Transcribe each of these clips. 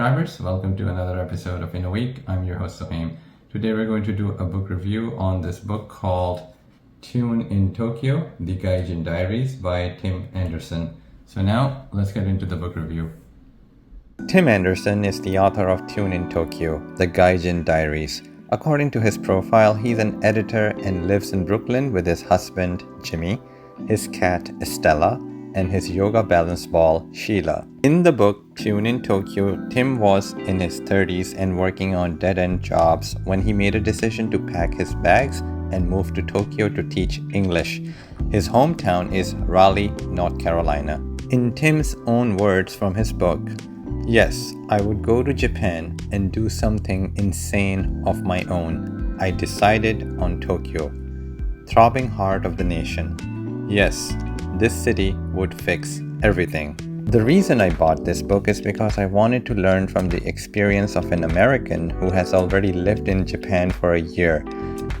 subscribers. Welcome to another episode of In a Week. I'm your host Sohaim. Today we're going to do a book review on this book called Tune in Tokyo The Gaijin Diaries by Tim Anderson. So now let's get into the book review. Tim Anderson is the author of Tune in Tokyo The Gaijin Diaries. According to his profile, he's an editor and lives in Brooklyn with his husband Jimmy, his cat Estella, and his yoga balance ball, Sheila. In the book, Tune in Tokyo, Tim was in his 30s and working on dead-end jobs when he made a decision to pack his bags and move to Tokyo to teach English. His hometown is Raleigh, North Carolina. In Tim's own words from his book, "Yes, I would go to Japan and do something insane of my own. I decided on Tokyo, throbbing heart of the nation. Yes, this city would fix everything." The reason I bought this book is because I wanted to learn from the experience of an American who has already lived in Japan for a year.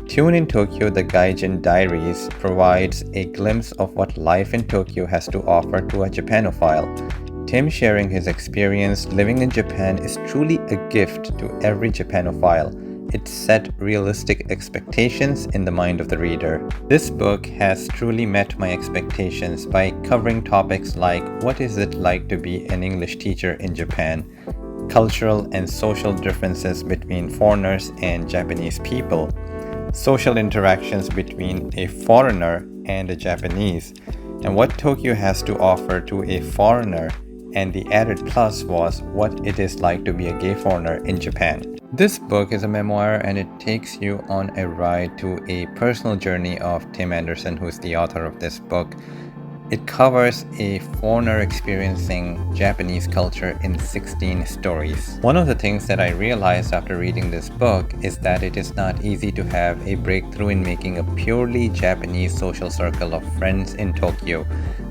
Tune in Tokyo The Gaijin Diaries provides a glimpse of what life in Tokyo has to offer to a Japanophile. Tim sharing his experience living in Japan is truly a gift to every Japanophile. It set realistic expectations in the mind of the reader. This book has truly met my expectations by covering topics like what is it like to be an English teacher in Japan, cultural and social differences between foreigners and Japanese people, social interactions between a foreigner and a Japanese, and what Tokyo has to offer to a foreigner, and the added plus was what it is like to be a gay foreigner in Japan. This book is a memoir and it takes you on a ride to a personal journey of Tim Anderson, who is the author of this book. It covers a foreigner experiencing Japanese culture in 16 stories. One of the things that I realized after reading this book is that it is not easy to have a breakthrough in making a purely Japanese social circle of friends in Tokyo.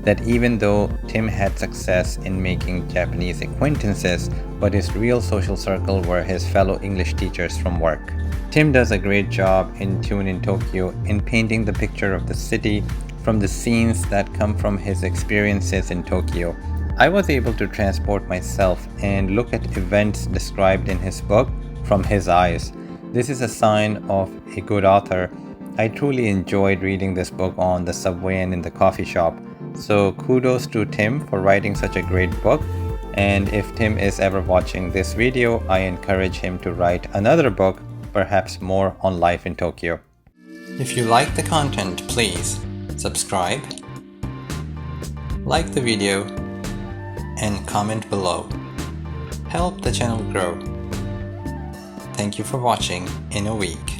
That even though Tim had success in making Japanese acquaintances, but his real social circle were his fellow English teachers from work. Tim does a great job in Tune in Tokyo in painting the picture of the city from the scenes that come from his experiences in Tokyo. I was able to transport myself and look at events described in his book from his eyes. This is a sign of a good author. I truly enjoyed reading this book on the subway and in the coffee shop. So kudos to Tim for writing such a great book. And if Tim is ever watching this video, I encourage him to write another book, perhaps more on life in Tokyo. If you like the content, please subscribe, like the video, and comment below. Help the channel grow. Thank you for watching In a Week.